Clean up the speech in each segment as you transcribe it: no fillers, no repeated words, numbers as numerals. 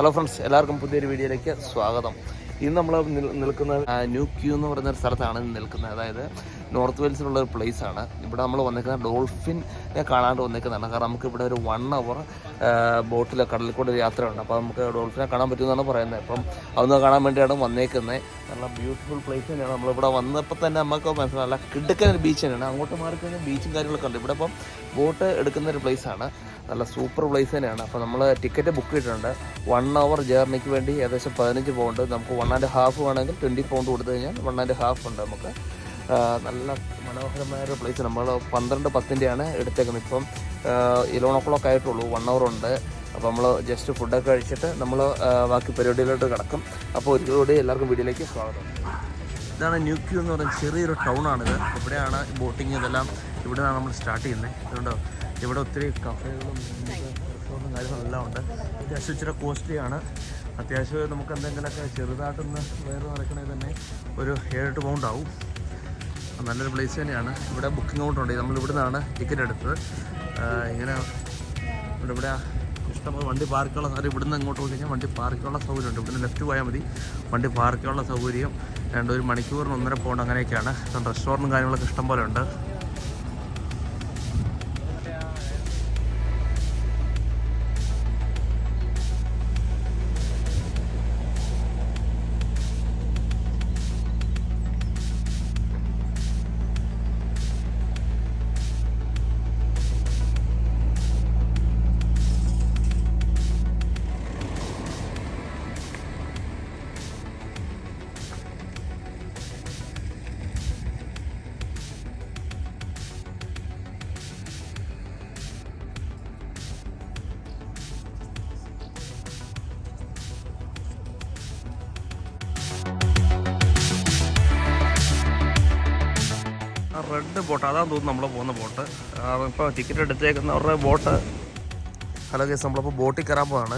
Hello friends, എല്ലാവർക്കും പുതിയൊരു വീഡിയോയിലേക്ക് സ്വാഗതം. ഇന്ന് നമ്മൾ നിൽക്കുന്നത് ന്യൂ ക്യൂ എന്ന് പറയുന്നൊരു സ്ഥലത്താണ് നിൽക്കുന്നത്. അതായത് നോർത്ത് വെയിൽസിലുള്ള ഒരു പ്ലേസാണ്. ഇവിടെ നമ്മൾ വന്നിരിക്കുന്നത് ഡോൾഫിനെ കാണാണ്ട് വന്നിരിക്കുന്നതാണ്. കാരണം നമുക്ക് ഇവിടെ ഒരു 1 hour ബോട്ടിൽ കടലിൽ കൂടെ ഒരു യാത്രയുണ്ട്. അപ്പോൾ നമുക്ക് ഡോൾഫിനെ കാണാൻ പറ്റുമെന്നാണ് പറയുന്നത്. അപ്പം അതൊന്ന് കാണാൻ വേണ്ടിയാണ് വന്നേക്കുന്നത്. നല്ല ബ്യൂട്ടിഫുൾ പ്ലേസ് തന്നെയാണ്. നമ്മളിവിടെ വന്നപ്പോൾ തന്നെ നമുക്ക് മനസ്സിലാവില്ല, കിടക്കുന്ന ഒരു ബീച്ച് തന്നെയാണ്. അങ്ങോട്ട് മാറി കഴിഞ്ഞാൽ ബീച്ചും കാര്യങ്ങളൊക്കെ ഉണ്ട്. ഇവിടെ ഇപ്പം ബോട്ട് എടുക്കുന്ന ഒരു പ്ലേസാണ്. നല്ല സൂപ്പർ പ്ലേസ് തന്നെയാണ്. അപ്പോൾ നമ്മൾ ടിക്കറ്റ് ബുക്ക് ചെയ്തിട്ടുണ്ട്. 1 hour ജേർണിക്ക് വേണ്ടി ഏകദേശം 15 പൗണ്ട്. നമുക്ക് 1.5 വേണമെങ്കിൽ 20 പൗണ്ട് കൊടുത്തു കഴിഞ്ഞാൽ 1.5 ഉണ്ട്. നമുക്ക് നല്ല മനോഹരമായൊരു പ്ലേസ്. നമ്മൾ 12:10-ൻ്റെയാണ് എടുത്തേക്കുന്നത്. ഇപ്പം 11 o'clock ആയിട്ടുള്ളൂ. 1 hour ഉണ്ട്. അപ്പോൾ നമ്മൾ ജസ്റ്റ് ഫുഡൊക്കെ കഴിച്ചിട്ട് നമ്മൾ ബാക്കി പരിപാടിയിലോട്ട് കിടക്കും. അപ്പോൾ ഒരുപാട് എല്ലാവർക്കും വീഡിയോയിലേക്ക് സ്വാഗതം. ഇതാണ് ന്യൂ ക്യൂ എന്ന് പറയുന്നത്. ചെറിയൊരു ടൗണാണിത്. ഇവിടെയാണ് ബോട്ടിങ് ഇതെല്ലാം ഇവിടെയാണ് നമ്മൾ സ്റ്റാർട്ട് ചെയ്യുന്നത്. അതുകൊണ്ട് ഇവിടെ ഒത്തിരി കഫേകളും റെസ്റ്റോറൻറ്റും കാര്യങ്ങളെല്ലാം ഉണ്ട്. അത്യാവശ്യം ഇച്ചിരി കോസ്റ്റ്ലിയാണ്. അത്യാവശ്യം നമുക്ക് എന്തെങ്കിലുമൊക്കെ ചെറുതായിട്ടൊന്ന് വേറെ നടക്കണമെങ്കിൽ തന്നെ ഒരു 7-8 പൗണ്ട് ആവും. നല്ലൊരു പ്ലേസ് തന്നെയാണ്. ഇവിടെ ബുക്കിംഗ് കൗണ്ടറുണ്ട്. നമ്മൾ ഇവിടെ നിന്നാണ് ടിക്കറ്റ് എടുത്തത്. ഇങ്ങനെ ഇവിടെ ഇഷ്ടംപോലെ വണ്ടി പാർക്കുള്ള സൗകര്യം. ഇവിടുന്ന് അങ്ങോട്ട് പോയി കഴിഞ്ഞാൽ വണ്ടി പാർക്കുള്ള സൗകര്യമുണ്ട്. ഇവിടുന്ന് ലെഫ്റ്റ് പോയാൽ മതി. വണ്ടി പാർക്കുള്ള സൗകര്യം 1 മണിക്കൂറിന് 1.5 പൗണ്ട് അങ്ങനെയൊക്കെയാണ്. റെസ്റ്റോറൻറ്റും കാര്യങ്ങളൊക്കെ ഇഷ്ടംപോലെ ഉണ്ട്. റെഡ് ബോട്ട്, അതാണ് തോന്നുന്നു നമ്മൾ പോകുന്ന ബോട്ട്. ഇപ്പോൾ ടിക്കറ്റ് എടുത്തേക്കുന്നവരുടെ ബോട്ട്. ഹലോ ഗൈസ്, നമ്മളിപ്പോൾ ബോട്ടിൽ കയറാൻ പോവാണ്.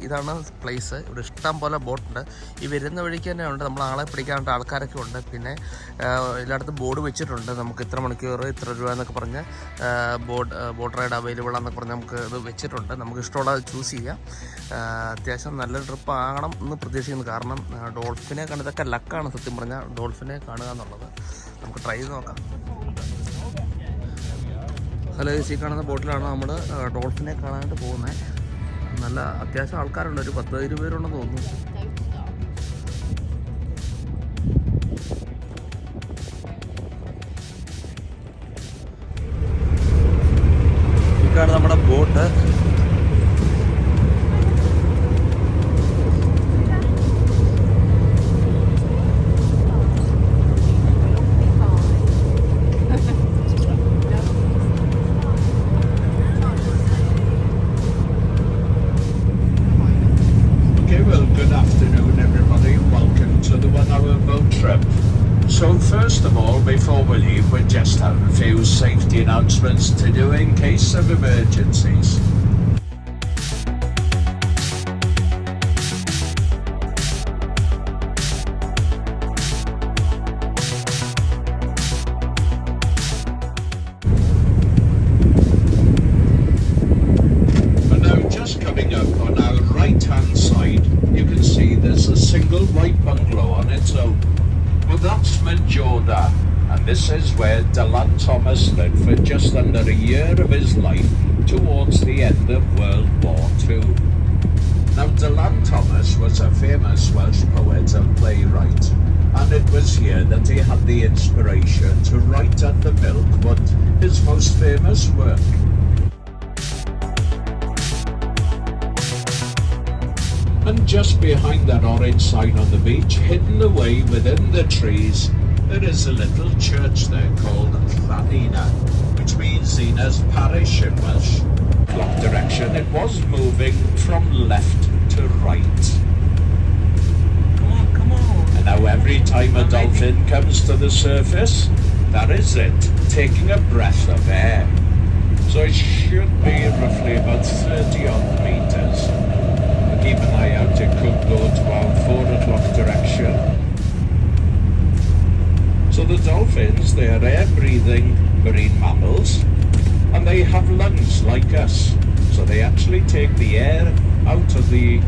ഇതാണ് പ്ലേസ്. ഇവിടെ ഇഷ്ടം പോലെ ബോട്ടുണ്ട്. ഈ വരുന്ന വഴിക്ക് തന്നെ ഉണ്ട്. നമ്മൾ ആളെ പിടിക്കാനായിട്ട് ആൾക്കാരൊക്കെ ഉണ്ട്. പിന്നെ എല്ലായിടത്തും ബോർഡ് വെച്ചിട്ടുണ്ട്. നമുക്ക് ഇത്ര മണിക്കൂർ ഇത്ര രൂപ എന്നൊക്കെ പറഞ്ഞ് ബോട്ട് റൈഡ് അവൈലബിൾ ആണെന്നൊക്കെ പറഞ്ഞ് നമുക്ക് ഇത് വെച്ചിട്ടുണ്ട്. നമുക്ക് ഇഷ്ടമുള്ളത് ചൂസ് ചെയ്യാം. അത്യാവശ്യം നല്ലൊരു ട്രിപ്പ് ആകണം എന്ന് പ്രതീക്ഷിക്കുന്നു. കാരണം ഡോൾഫിനെ കണ്ടതൊക്കെ ലക്കാണ് സത്യം പറഞ്ഞാൽ. ഡോൾഫിനെ കാണുക എന്നുള്ളത് നമുക്ക് ട്രൈ ചെയ്ത് നോക്കാം. ഹലോ, ഈ കാണുന്ന ബോട്ടിലാണ് നമ്മൾ ഡോൾഫിനെ കാണാനായിട്ട് പോകുന്നത്. നല്ല അത്യാവശ്യം ആൾക്കാരുണ്ട്. ഒരു 10-20 പേരുണ്ടെന്ന് തോന്നുന്നു. ഇതാണ് നമ്മുടെ boat. So first of all, before we leave, we just have a few safety announcements to do in case of emergencies. And now just coming up on our right hand side, you can see there's a single white bungalow on its own. Well, that's Majorda, and this is where Dylan Thomas lived for just under a year of his life towards the end of World War II. Now, Dylan Thomas was a famous Welsh poet and playwright, and it was here that he had the inspiration to write Under Milkwood, his most famous work. And just behind that orange sign on the beach, hidden away within the trees, there is a little church there called Llanina, which means Ina's parish in Welsh. Clock direction, it was moving from left to right. Come on. And now every time a dolphin comes to the surface, that is it, taking a breath of air. So it should be roughly about 30-odd meters. Keep an eye out, it could go to our 4 o'clock direction. So the dolphins, they are air-breathing marine mammals, and they have lungs like us. So they actually take the air out of the,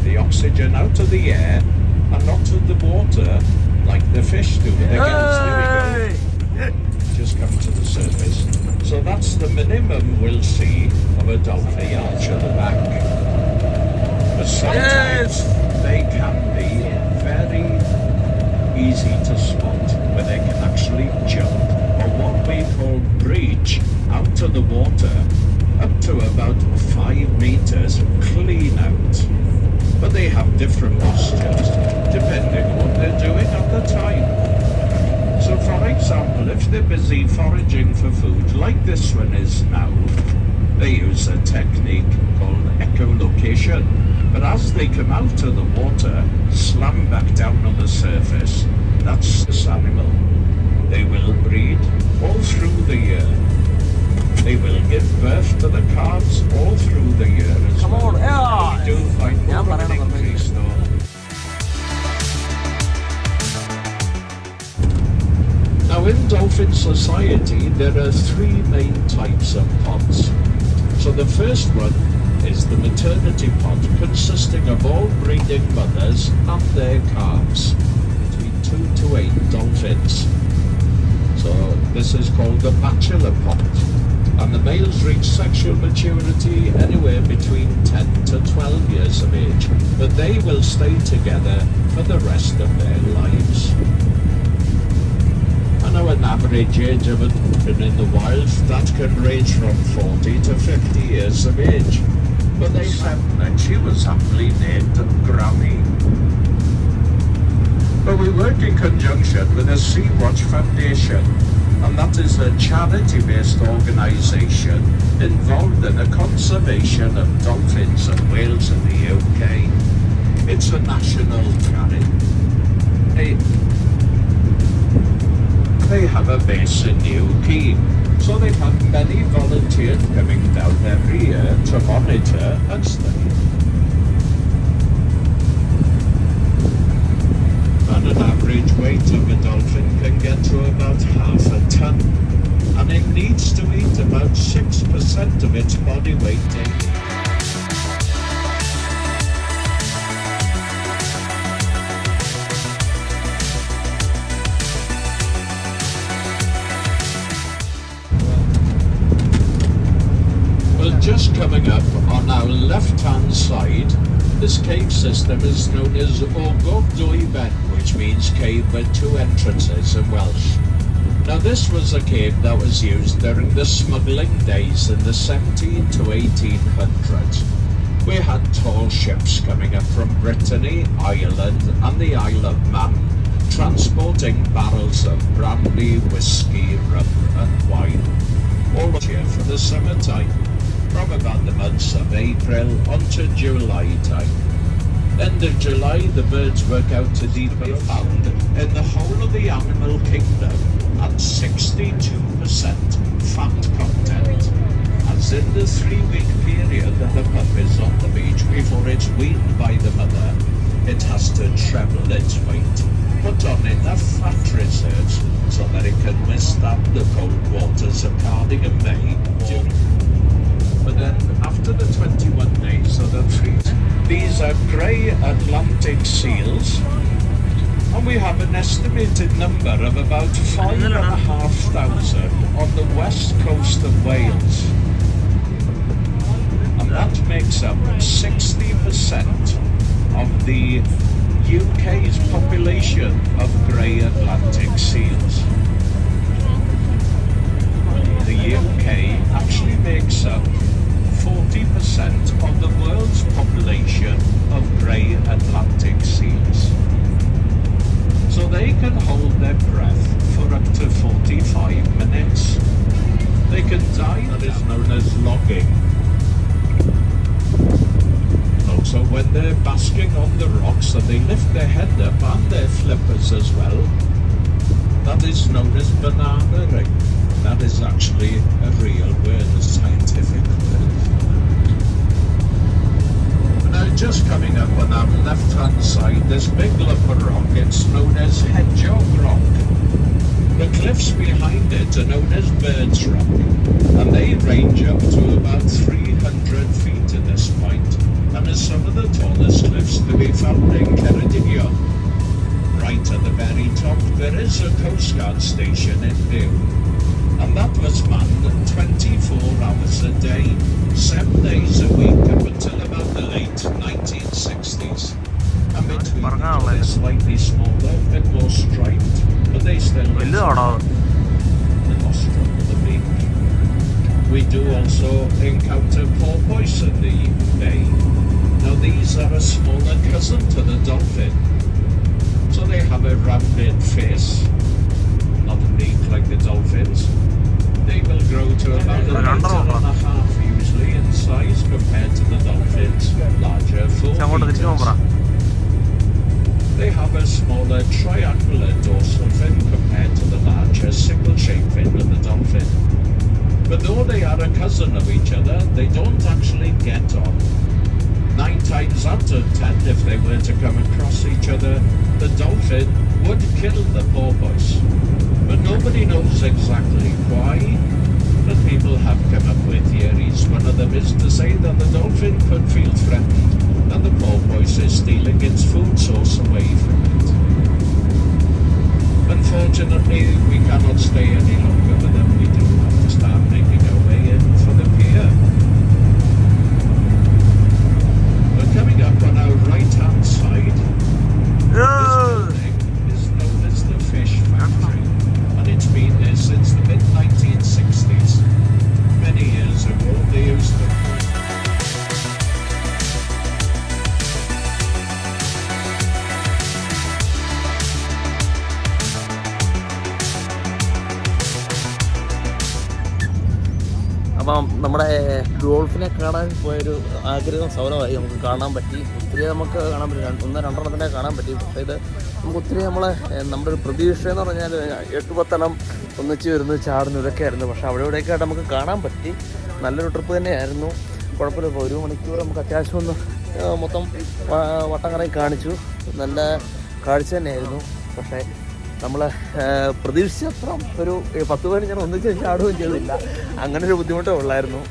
the oxygen out of the air and not to the water like the fish do. There we go. Just come to the surface. So that's the minimum we'll see of a dolphin arch at the back. But sometimes they can be very easy to spot, where they can actually jump, or what we call breach, out of the water up to about 5 meters clean out. But they have different postures depending on what they're doing at the time. So for example, if they're busy foraging for food, like this one is now, they use a technique called echolocation. But as they come out of the water, slam back down on the surface, that's this animal. They will breed all through the year. They will give birth to the calves all through the year as well. We do find more of an increase though. Now in dolphin society there are 3 main types of pods. So the first one is the maternity pod, consisting of all breeding mothers and their calves, between 2 to 8 dolphins. So this is called the bachelor pod, and the males reach sexual maturity anywhere between 10 to 12 years of age, but they will stay together for the rest of their lives. I know an average age of a dolphin in the wild that can range from 40 to 50 years of age. But they said that she was aptly named Grammy. But we work in conjunction with the Sea-Watch Foundation, and that is a charity-based organisation involved in the conservation of dolphins and whales in the UK. It's a national charity. They have a base in Quay, so they have many volunteers coming down every year to monitor and study. And an average weight of a dolphin can get to about half a ton, and it needs to eat about 6% of its body weight daily. Just coming up on our left-hand side, this cave system is known as Dwy, which means cave with 2 entrances in Welsh. Now this was a cave that was used during the smuggling days in the 17 to 1800s. We had tall ships coming up from Brittany, Ireland and the Isle of Man, transporting barrels of brandy, whiskey, rum and wine, all here for the summertime, from about the months of April onto July time. End of July, the birds work out to be found in the whole of the animal kingdom at 62% fat content, as in the 3-week period that the pup is on the beach before it's weaned by the mother, it has to treble its weight, put on enough fat reserves so that it can withstand the cold waters of Cardigan Bay. But then after the 21 days of the 3, these are grey Atlantic seals, and we have an estimated number of about 5,500 on the west coast of Wales, and that makes up 60% of the UK's population of grey Atlantic seals. The UK actually makes up 40% of the world's population of grey Atlantic seals. So they can hold their breath for up to 45 minutes. They can die, that is known as logging. Also when they're basking on the rocks, and they lift their head up and their flippers as well, that is known as banana-ing. That is actually a real word, a scientific word. Now just coming up on our left-hand side, this big lump of rock, it's known as Hedgehog Rock. The cliffs behind it are known as Bird's Rock, and they range up to about 300 feet at this point. are some of the tallest cliffs to be found in Ceredigion. Right at the very top there is a Coast Guard station in view, and that was manned 24 hours a day, 7 days a week up until about the late 1960s. And between they're slightly smaller, a bit more striped, but they still use the nostrum of the beak. We do also encounter porpoise in the bay. Now these are a smaller cousin to the dolphin. So they have a rounded face, not a beak like the dolphins. They will grow to about a metre and a half usually in size compared to the dolphins' larger 4 meters. They have a smaller triangular dorsal fin compared to the larger single-shaped fin of the dolphin. But though they are a cousin of each other, they don't actually get on. 9 times out of 10, if they were to come across each other, the dolphin would kill the porpoise. But nobody knows exactly why, but people have come up with theories. One of them is to say that the dolphin could feel threatened and the porpoise is stealing its food source away from it. Unfortunately, we cannot stay any longer with them. We do have to start making our way in for the pier. Coming up on our right-hand side, this building is known as the fish foundry, and it's been there since the mid-1960s. Many years ago, they used to... അപ്പം നമ്മുടെ ഡോൾഫിനെ കാണാൻ പോയൊരു ആഗ്രഹം സൗരമായി നമുക്ക് കാണാൻ പറ്റി. ഒത്തിരി നമുക്ക് കാണാൻ പറ്റി, 1-2 കാണാൻ പറ്റി. പക്ഷേ ഇത് നമുക്ക് ഒത്തിരി നമ്മുടെ ഒരു പ്രതീക്ഷ എന്ന് പറഞ്ഞാൽ 8-10 ഒന്നിച്ച് വരുന്നത് ചാടുന്നു ഇതൊക്കെ ആയിരുന്നു. പക്ഷേ അവിടെ ഇവിടെയൊക്കെ ആയിട്ട് നമുക്ക് കാണാൻ പറ്റി. നല്ലൊരു ട്രിപ്പ് തന്നെയായിരുന്നു. കുഴപ്പമില്ല. 1 മണിക്കൂർ നമുക്ക് അത്യാവശ്യം ഒന്ന് മൊത്തം വട്ടം കറങ്ങി കാണിച്ചു. നല്ല കാഴ്ച തന്നെയായിരുന്നു. പക്ഷേ നമ്മൾ പ്രതീക്ഷിച്ചത്ര ഒരു 10 പേര് ഞാൻ ഒന്നിച്ച് ചാടുകയും ചെയ്തില്ല. അങ്ങനെ ഒരു ബുദ്ധിമുട്ടേ ഉള്ളായിരുന്നു.